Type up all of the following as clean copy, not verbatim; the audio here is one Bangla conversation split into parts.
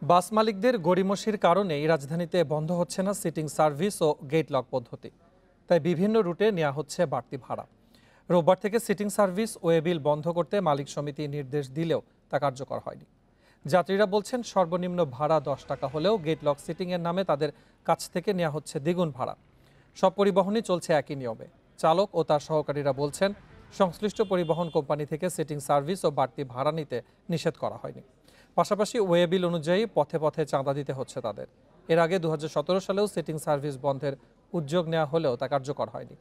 বাস মালিকদের গড়িমসির কারণেই রাজধানীতে বন্ধ হচ্ছে না সিটিং সার্ভিস ও গেট লক পদ্ধতি। তাই বিভিন্ন রুটে নেওয়া হচ্ছে বাড়তি ভাড়া। রোববার থেকে সিটিং সার্ভিস ওয়েবিল বন্ধ করতে মালিক সমিতি নির্দেশ দিলেও তা কার্যকর হয়নি। যাত্রীরা বলছেন সর্বনিম্ন ভাড়া 10 টাকা হলেও গেট লক সিটিংয়ের নামে তাদের কাছ থেকে নেওয়া হচ্ছে দ্বিগুণ ভাড়া। সব পরিবহনই চলছে একই নিয়মে। চালক ও তার সহকারীরা বলছেন সংশ্লিষ্ট পরিবহন কোম্পানি থেকে সিটিং সার্ভিস ও বাড়তি ভাড়া নিতে নিষেধ করা হয়নি। পাশাপাশি ওয়েবিল অনুযায়ী পথে পথে চাঁদা দিতে হচ্ছে তাদের। এর আগে 2017 সালেও সিটিং সার্ভিস বন্ধের উদ্যোগ নেওয়া হলেও তা কার্যকর হয়নি।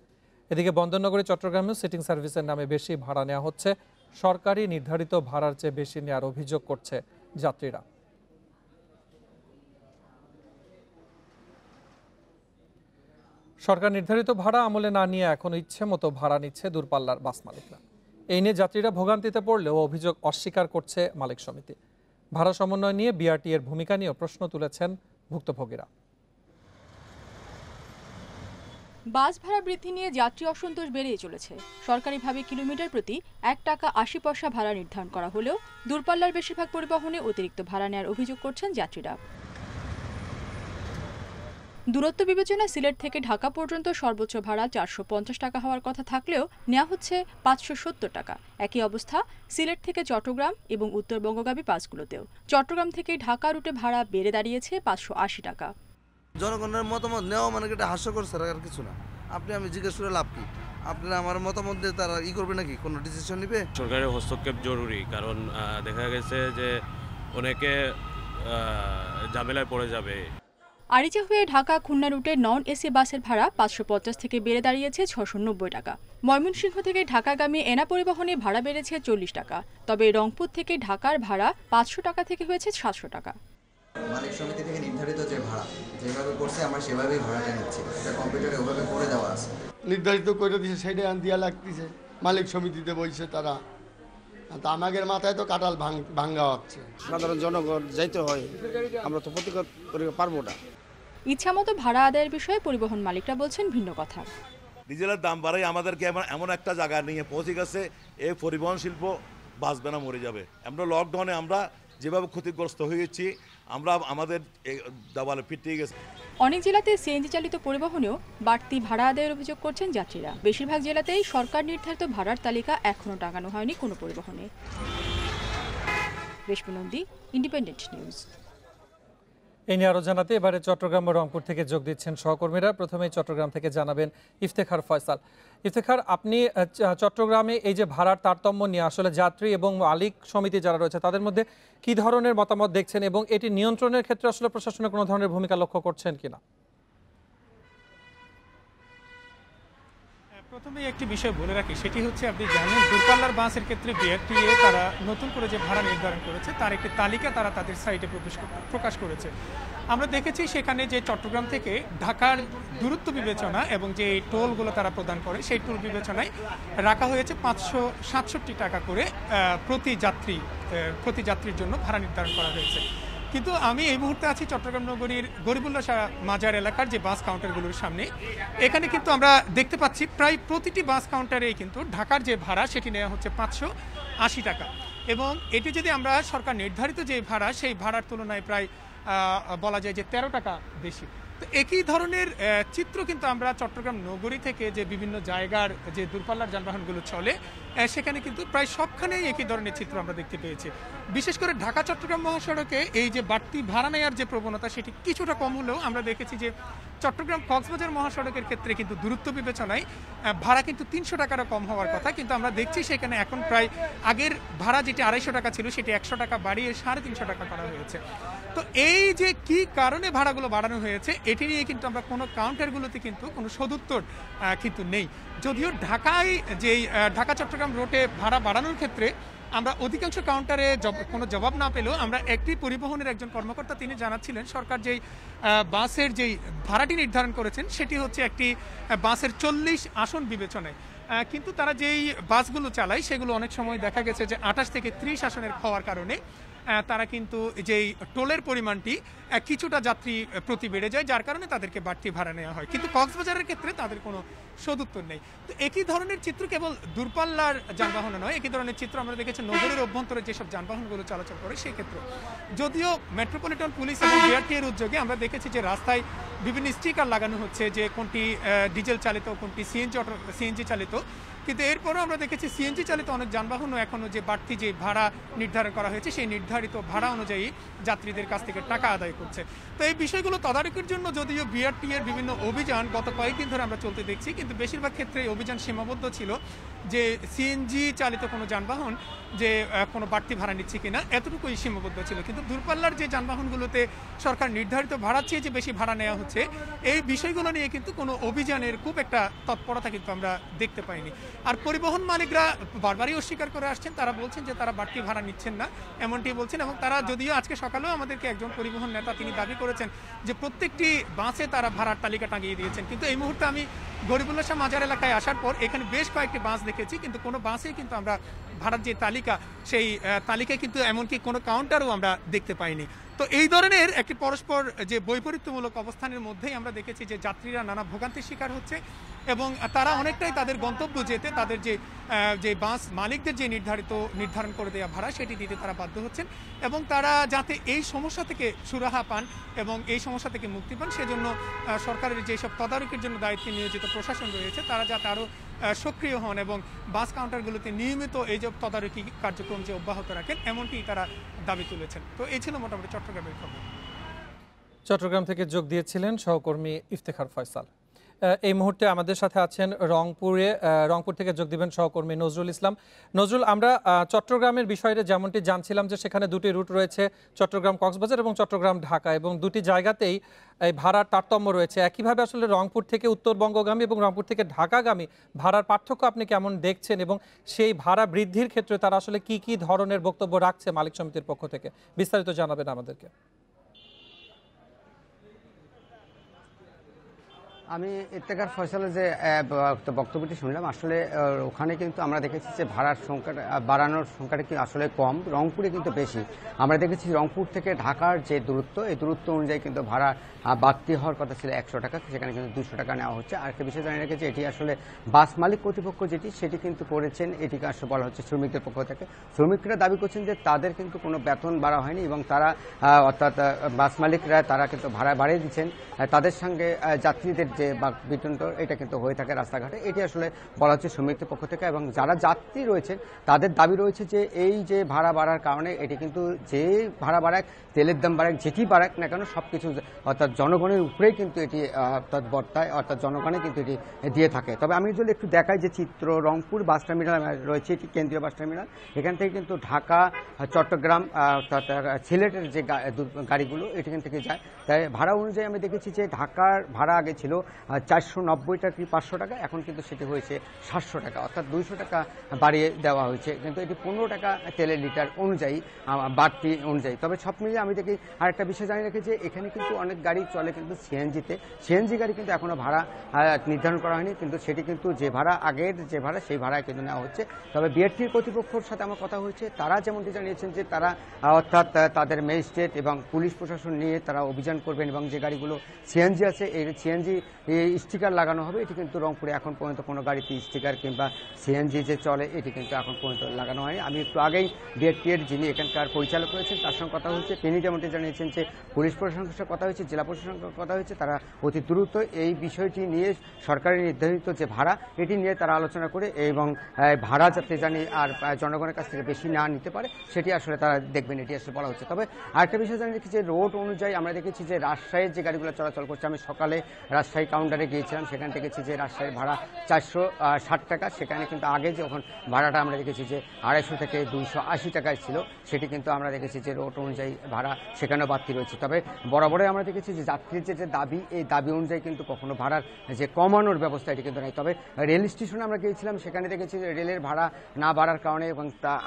এদিকে বন্দরনগরী চট্টগ্রামেও সিটিং সার্ভিসের নামে বেশি ভাড়া নেওয়া হচ্ছে। সরকারি নির্ধারিত ভাড়ার চেয়ে বেশি নেওয়ার অভিযোগ করছে যাত্রীরা। সরকার নির্ধারিত ভাড়া আমলে না নিয়ে এখন ইচ্ছে মতো ভাড়া নিচ্ছে দূরপাল্লার বাস মালিকরা। এই নিয়ে যাত্রীরা ভোগান্তিতে পড়লেও অভিযোগ অস্বীকার করছে মালিক সমিতি। ভাড়া সমন্বয় নিয়ে বিআরটি এর ভূমিকা নিয়েও প্রশ্ন তুলেছেন ভুক্তভোগীরা। বাস ভাড়া বৃদ্ধি নিয়ে যাত্রী অসন্তোষ বেড়েই চলেছে। সরকারিভাবে কিলোমিটার প্রতি 1 টাকা 80 পয়সা ভাড়া নির্ধারণ করা হলেও দূরপাল্লার বেশিরভাগ পরিবহনে অতিরিক্ত ভাড়া নেওয়ার অভিযোগ করছেন যাত্রীরা। দূরত্ব বিবেচনায় সিলেট থেকে ঢাকা পর্যন্ত সর্বোচ্চ ভাড়া 450 টাকা হওয়ার কথা থাকলেও নেওয়া হচ্ছে 570 টাকা। একই অবস্থা সিলেট থেকে চট্টগ্রাম এবং উত্তরবঙ্গগামী বাসগুলোতেও। চট্টগ্রাম থেকে ঢাকা রুটে ভাড়া বেড়ে দাঁড়িয়েছে 580 টাকা। জনগণের মতামত নেওয়া মানে এটা হাস্যকর স্যার, আর কিছু না। আমি জিজ্ঞেস করে লাভ কি? আপনারা আমার মতামত দিয়ে তারা করবে নাকি, কোনো ডিসিশন নিবে? সরকারের হস্তক্ষেপ জরুরি, কারণ দেখা গেছে যে অনেকে ঝামেলায় পড়ে যাবে। আরিচা হয়ে ঢাকা খুলনা রুটে নন এসি বাসের ভাড়া 550 থেকে বেড়ে দাঁড়িয়েছে 690 টাকা। ময়মনসিংহ থেকে ঢাকাগামী এনা পরিবহনে ভাড়া বেড়েছে 40 টাকা। তবে রংপুর থেকে ঢাকার ভাড়া 500 টাকা থেকে হয়েছে 700 টাকা। মালিক সমিতি থেকে নির্ধারিত যে ভাড়া যেভাবে করছে আমরা সেভাবেই ভাড়াটা নিচ্ছি। এটা কম্পিউটারে ওভাবে করে দেওয়া আছে, নির্ধারিত করে দিয়েছে, সেটা দিয়া লাগতেছে। মালিক সমিতিতে বলছে তারা, তা আমাদের মাথায় তো কাঁঠাল ভাঙ্গা হচ্ছে। সাধারণ জনগণ যাইতে হয়, আমরা তো প্রতিকার করে পারবো না। ইচ্ছামতো ভাড়া আদায়ের বিষয়ে পরিবহন মালিকরা বলছেন ভিন্ন কথা। ডিজেলের দাম বাড়াই আমাদেরকে এমন একটা জায়গা নিয়ে পৌঁছে গেছে, এই পরিবহন শিল্প বাঁচবে না, মরে যাবে। আমরা লকডাউনে আমরা যেভাবে ক্ষতিগ্রস্ত হয়েছি, আমরা আমাদের দেওয়ালে পিটিয়ে গেছে। অনেক জেলাতে সিএনজি চালিত পরিবহনেও বাড়তি ভাড়া আদায়ের অভিযোগ করছেন যাত্রীরা। বেশিরভাগ জেলাতেই সরকার নির্ধারিত ভাড়ার তালিকা এখনও টাঙানো হয়নি কোনো পরিবহনে। রেশমি নন্দী, ইন্ডিপেন্ডেন্ট নিউজ। এই নিয়ে আরো জানাতে এবারে চট্টগ্রাম ও রংপুর থেকে যোগ দিচ্ছেন সহকর্মীরা। প্রথমেই চট্টগ্রাম থেকে জানাবেন ইফতেখার ফয়সাল। ইফতেখার, আপনি চট্টগ্রামে এই যে ভাড়ার তারতম্য নিয়ে আসলে যাত্রী এবং মালিক সমিতি যারা রয়েছে তাদের মধ্যে কি ধরনের মতামত দেখছেন এবং এটি নিয়ন্ত্রণের ক্ষেত্রে আসলে প্রশাসনের কোনো ধরনের ভূমিকা লক্ষ্য করছেন কিনা? প্রথমে একটি বিষয় বলে রাখি, সেটি হচ্ছে আপনি জানেন দূরপাল্লার বাসের ক্ষেত্রে বিআরটিএ তারা নতুন করে যে ভাড়া নির্ধারণ করেছে তার একটি তালিকা তারা তাদের সাইটে প্রকাশ করেছে। আমরা দেখেছি সেখানে যে চট্টগ্রাম থেকে ঢাকার দূরত্ব বিবেচনা এবং যে টোলগুলো তারা প্রদান করে সেই টোল বিবেচনায় রাখা হয়েছে 567 টাকা করে প্রতি যাত্রীর জন্য ভাড়া নির্ধারণ করা হয়েছে। কিন্তু আমি এই মুহূর্তে আছি চট্টগ্রাম নগরীর গরিবুল্লাহ শাহ মাজার এলাকার যে বাস কাউন্টারগুলোর সামনে। এখানে কিন্তু আমরা দেখতে পাচ্ছি প্রায় প্রতিটি বাস কাউন্টারেই কিন্তু ঢাকার যে ভাড়া সেটি নেওয়া হচ্ছে 580 টাকা, এবং এটি যদি আমরা সরকার নির্ধারিত যে ভাড়া সেই ভাড়ার তুলনায় প্রায় বলা যায় যে 13 টাকা বেশি। তো একই ধরনের চিত্র কিন্তু আমরা চট্টগ্রাম নগরী থেকে যে বিভিন্ন জায়গার যে দূরপাল্লার যানবাহনগুলো চলে সেখানে কিন্তু প্রায় সবখানেই একই ধরনের চিত্র আমরা দেখতে পেয়েছি। বিশেষ করে ঢাকা চট্টগ্রাম মহাসড়কে এই যে বাড়তি ভাড়া নেওয়ার যে প্রবণতা সেটি কিছুটা কম হলেও আমরা দেখেছি যে চট্টগ্রাম কক্সবাজার মহাসড়কের ক্ষেত্রে কিন্তু দূরত্ব বিবেচনায় ভাড়া কিন্তু 300 টাকারও কম হওয়ার কথা, কিন্তু আমরা দেখছি সেখানে এখন প্রায় আগের ভাড়া যেটি 250 টাকা ছিল সেটি 100 টাকা বাড়িয়ে 350 টাকা করা হয়েছে। তো এই যে কি কারণে ভাড়াগুলো বাড়ানো হয়েছে এটি নিয়ে কিন্তু আমরা কোনো কাউন্টারগুলোতে কিন্তু কোনো সদুত্তর কিন্তু নেই। যদিও ঢাকায় যেই ঢাকা চট্টগ্রাম রুটে ভাড়া বাড়ানোর ক্ষেত্রে আমরা অধিকাংশ কাউন্টারে কোনো জবাব না পেলেও আমরা একটি পরিবহনের একজন কর্মকর্তা তিনি জানাচ্ছিলেন সরকার যেই বাসের যেই ভাড়াটি নির্ধারণ করেছেন সেটি হচ্ছে একটি বাসের 40 আসন বিবেচনায়, কিন্তু তারা যেই বাসগুলো চালায় সেগুলো অনেক সময় দেখা গেছে যে 28 থেকে 30 আসনের হওয়ার কারণে তারা কিন্তু যেই টোলের পরিমাণটি কিছুটা যাত্রী প্রতি বেড়ে যায়, যার কারণে তাদেরকে বাড়তি ভাড়া নেওয়া হয়। কিন্তু কক্সবাজারের ক্ষেত্রে তাদের কোনো সদুত্তর নেই। তো একই ধরনের চিত্র কেবল দূরপাল্লার যানবাহন নয়, একই ধরনের চিত্র আমরা দেখেছি নগরের অভ্যন্তরে যেসব যানবাহনগুলো চলাচল করে সেই ক্ষেত্রে। যদিও মেট্রোপলিটন পুলিশ এবং বিআরটি এর উদ্যোগে আমরা দেখেছি যে রাস্তায় বিভিন্ন স্টিকার লাগানো হচ্ছে যে কোনটি ডিজেল চালিত, কোনটি সিএনজি চালিত, কিন্তু এরপরও আমরা দেখেছি সিএনজি চালিত অনেক যানবাহনও এখনও যে বাড়তি যে ভাড়া নির্ধারণ করা হয়েছে সেই নির্ধারিত ভাড়া অনুযায়ী যাত্রীদের কাছ থেকে টাকা আদায় করছে। তো এই বিষয়গুলো তদারকির জন্য যদিও বিআরটি এর বিভিন্ন অভিযান গত কয়েকদিন ধরে আমরা চলতে দেখছি, কিন্তু বেশিরভাগ ক্ষেত্রে এই অভিযান সীমাবদ্ধ ছিল যে সিএনজি চালিত কোনো যানবাহন যে কোনো বাড়তি ভাড়া নিচ্ছে কিনা এতটুকুই সীমাবদ্ধ ছিল। কিন্তু দূরপাল্লার যে যানবাহনগুলোতে সরকার নির্ধারিত ভাড়ার চেয়ে যে বেশি ভাড়া নেওয়া হচ্ছে এই বিষয়গুলো নিয়ে কিন্তু কোনো অভিযানের খুব একটা তৎপরতা কিন্তু আমরা দেখতে পাইনি। আর পরিবহন মালিকরা বারবারই অস্বীকার করে আসছেন, তারা বলছেন যে তারা বাড়তি ভাড়া নিচ্ছেন না, এমনটি বলছেন। এবং তারা যদিও আজকে সকালেও আমাদেরকে একজন পরিবহন নেতা তিনি দাবি করেছেন যে প্রত্যেকটি বাসে তারা ভাড়ার তালিকা টাঙিয়ে দিয়েছেন। কিন্তু এই মুহূর্তে আমি গরিবুল্লাহ শাহ মাজার এলাকায় আসার পর এখানে বেশ কয়েকটি বাস দেখেছি, কিন্তু কোনো বাসে কিন্তু আমরা ভাড়ার যে তালিকা সেই তালিকায় কিন্তু এমনকি কোনো কাউন্টারও আমরা দেখতে পাইনি। তো এই ধরনের একটি পরস্পর যে বৈপরীত্যমূলক অবস্থানের মধ্যেই আমরা দেখেছি যে যাত্রীরা নানা ভোগান্তির শিকার হচ্ছে এবং তারা অনেকটাই তাদের গন্তব্য যেতে তাদের যে বাস মালিকদের যে নির্ধারণ করে দেওয়া ভাড়া সেটি দিতে তারা বাধ্য হচ্ছেন। এবং তারা যাতে এই সমস্যা থেকে সুরাহা পান এবং এই সমস্যা থেকে মুক্তি পান সেজন্য সরকারের যেসব তদারকির জন্য দায়িত্বে নিয়োজিত প্রশাসন রয়েছে তারা যাতে আরও সক্রিয় হন এবং বাস কাউন্টারগুলোতে নিয়মিত এই যে তদারকি কার্যক্রম যে অব্যাহত রাখেন এমনটি তারা দাবি তুলেছেন। তো এই ছিল মোটামুটি চট্টগ্রামের খবর। চট্টগ্রাম থেকে যোগ দিয়েছিলেন সহকর্মী ইফতেখার ফয়সাল। এই মুহূর্তে আমাদের সাথে আছেন রংপুর থেকে যোগ দিবেন সহকর্মী নজরুল ইসলাম। নজরুল, আমরা চট্টগ্রামের বিষয়ে যেমনটি জানছিলাম যে সেখানে দুটি রুট রয়েছে, চট্টগ্রাম কক্সবাজার এবং চট্টগ্রাম ঢাকা, এবং দুটি জায়গাতেই এই ভাড়ার তারতম্য রয়েছে। একইভাবে আসলে রংপুর থেকে উত্তরবঙ্গগামী এবং রংপুর থেকে ঢাকাগামী ভাড়ার পার্থক্য আপনি কেমন দেখছেন এবং সেই ভাড়া বৃদ্ধির ক্ষেত্রে তারা আসলে কি কি ধরনের বক্তব্য রাখছে মালিক সমিতির পক্ষ থেকে, বিস্তারিত জানাবেন আমাদেরকে। আমি ইফতেখার ফয়সালের যে বক্তব্যটি শুনলাম, আসলে ওখানে কিন্তু আমরা দেখেছি যে ভাড়ার সংখ্যাটা বাড়ানোর সংখ্যাটা কি আসলে কম, রংপুরে কিন্তু বেশি। আমরা দেখেছি রংপুর থেকে ঢাকার যে দূরত্ব এই দূরত্ব অনুযায়ী কিন্তু ভাড়া বাড়তি হওয়ার কথা ছিল 100 টাকা, সেখানে কিন্তু 200 টাকা নেওয়া হচ্ছে। আর একটা বিষয় জানিয়ে রেখেছি, এটি আসলে বাস মালিক কর্তৃপক্ষ সেটি কিন্তু করেছেন, এটিকে আসলে বলা হচ্ছে শ্রমিকদের পক্ষ থেকে। শ্রমিকরা দাবি করছেন যে তাদের কিন্তু কোনো বেতন বাড়া হয়নি এবং তারা অর্থাৎ বাস মালিকরা তারা কিন্তু ভাড়া বাড়িয়ে দিচ্ছেন, তাদের সঙ্গে যাত্রীদের যে বিতন্ত এটা কিন্তু হয়ে থাকে রাস্তাঘাটে, এটি আসলে বলা হচ্ছে শ্রমিকদের পক্ষ থেকে। এবং যারা যাত্রী রয়েছেন তাদের দাবি রয়েছে যে এই যে ভাড়া বাড়ার কারণে এটি কিন্তু যে ভাড়া বাড়াক, তেলের দাম বাড়াক, যেটি বাড়াক না কেন সবকিছু অর্থাৎ জনগণের উপরেই কিন্তু এটি অর্থাৎ বর্তায়, অর্থাৎ জনগণে কিন্তু এটি দিয়ে থাকে। তবে আমি যদি একটু দেখাই যে চিত্র, রংপুর বাস টার্মিনাল রয়েছে, এটি কেন্দ্রীয় বাস টার্মিনাল, এখান থেকে কিন্তু ঢাকা, চট্টগ্রাম অর্থাৎ সিলেটের যে গাড়িগুলো এখান থেকে যায়। তাই ভাড়া অনুযায়ী আমি দেখেছি যে ঢাকার ভাড়া আগে ছিল 490 টাকা কি 500 টাকা, এখন কিন্তু সেটি হয়েছে 700 টাকা, অর্থাৎ 200 টাকা বাড়িয়ে দেওয়া হয়েছে। কিন্তু এটি 15 টাকা তেলের লিটার অনুযায়ী বাড়তি অনুযায়ী। তবে সব মিলিয়ে আমি দেখি আরেকটা বিষয় জানিয়ে রেখেছি, এখানে কিন্তু অনেক গাড়ি চলে কিন্তু সিএনজিতে, সিএনজি গাড়ি কিন্তু এখনো ভাড়া নির্ধারণ করা হয়নি, কিন্তু সেটি কিন্তু যে ভাড়া আগের যে ভাড়া সেই ভাড়ায় কিন্তু নেওয়া হচ্ছে। তবে বিআরটির কর্তৃপক্ষের সাথে আমার কথা হয়েছে, তারা যেমনটি জানিয়েছেন যে তারা অর্থাৎ তাদের ম্যাজিস্ট্রেট এবং পুলিশ প্রশাসন নিয়ে তারা অভিযান করবেন এবং যে গাড়িগুলো সিএনজি আছে এই সিএনজি স্টিকার লাগানো হবে। এটি কিন্তু রংপুরে এখন পর্যন্ত কোনো গাড়িতে স্টিকার কিংবা সিএনজি যে চলে এটি কিন্তু এখন পর্যন্ত লাগানো হয়নি। আমি একটু আগেই বিআরটি এর যিনি এখানকার পরিচালক রয়েছেন তার সঙ্গে কথা হয়েছে, তিনি যেমনটি জানিয়েছেন যে পুলিশ প্রশাসনের সাথে কথা হয়েছে, জেলা প্রশাসনের সঙ্গে কথা হয়েছে, তারা অতি দ্রুত এই বিষয়টি নিয়ে সরকারের নির্ধারিত যে ভাড়া এটি নিয়ে তারা আলোচনা করে এবং ভাড়া যাতে জানি আর জনগণের কাছ থেকে বেশি না নিতে পারে সেটি আসলে তারা দেখবেন, এটি আসলে বলা হচ্ছে। তবে আরেকটা বিষয় জানিয়ে রেখেছি যে রোড অনুযায়ী আমরা দেখেছি যে রাজশাহীর যে গাড়িগুলো চলাচল করছে, আমি সকালে রাজশাহী কাউন্টারে গিয়েছিলাম, সেখানে দেখেছি যে রাজশাহীর ভাড়া 460 টাকা, সেখানে কিন্তু আগে যখন ভাড়াটা আমরা দেখেছি যে 250 থেকে 280 টাকায় ছিল, সেটি কিন্তু আমরা দেখেছি যে রোড অনুযায়ী ভাড়া সেখানেও বাড়তি রয়েছে। তবে বরাবরই আমরা দেখেছি যে যাত্রীর যে দাবি এই দাবি অনুযায়ী কিন্তু কখনো ভাড়ার যে কমানোর ব্যবস্থা এটি কিন্তু নেই। তবে রেল স্টেশনে আমরা গিয়েছিলাম, সেখানে দেখেছি যে রেলের ভাড়া না বাড়ার কারণে এবং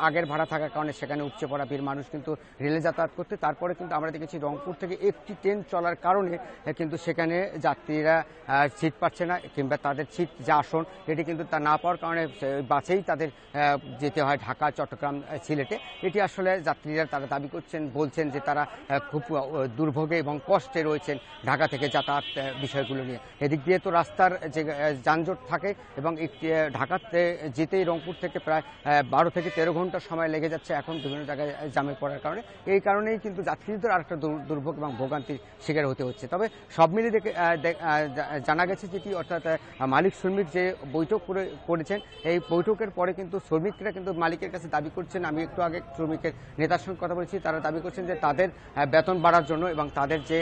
আগের ভাড়া থাকার কারণে সেখানে উপচে পড়া ভিড় মানুষ কিন্তু রেলে যাতায়াত করতে। তারপরে কিন্তু আমরা দেখেছি রংপুর থেকে একটি ট্রেন চলার কারণে কিন্তু সেখানে যাত্রীরা সিট পাচ্ছে না, কিংবা তাদের সিট যে আসন এটি কিন্তু তা না পাওয়ার কারণে বাসেই তাদের যেতে হয় ঢাকা, চট্টগ্রাম, সিলেটে। এটি আসলে যাত্রীরা তারা দাবি বলছেন যে তারা খুব দুর্ভোগে এবং কষ্টে রয়েছেন ঢাকা থেকে যাতায়াত বিষয়গুলো নিয়ে। এদিক দিয়ে তো রাস্তার যে যানজট থাকে এবং ঢাকাতে যেতেই রংপুর থেকে প্রায় 12 থেকে 13 ঘন্টা সময় লেগে যাচ্ছে এখন বিভিন্ন জায়গায় জামে পড়ার কারণে। এই কারণেই কিন্তু যাত্রীদের আরেকটা দুর্ভোগ এবং ভোগান্তির শিকার হতে হচ্ছে। তবে সব মিলিয়ে জানা গেছে যেটি, অর্থাৎ মালিক শ্রমিক যে বৈঠক করেছেন, এই বৈঠকের পরে কিন্তু শ্রমিকরা কিন্তু মালিকের কাছে দাবি করছেন, আমি একটু আগে শ্রমিকের নেতার সঙ্গে কথা বলেছি, তারা দাবি করছেন যে তাদের বেতন বাড়ার জন্য এবং তাদের যে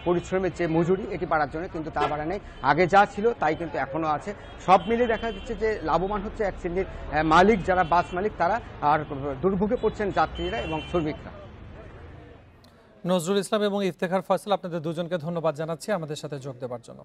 পরিশ্রমের যে মজুরি এটি বাড়ার জন্য, কিন্তু তা বাড়া নেই, আগে যা ছিল তাই কিন্তু এখনো আছে। সব মিলিয়ে দেখা যাচ্ছে যে লাভবান হচ্ছে এক শ্রেণীর মালিক, যারা বাস মালিক তারা, আর দুর্ভোগে পড়ছেন যাত্রীরা এবং শ্রমিকরা। নজরুল ইসলাম এবং ইফতেখার ফয়সাল, আপনাদের দুজনকে ধন্যবাদ জানাচ্ছি আমাদের সাথে যোগ দেওয়ার জন্য।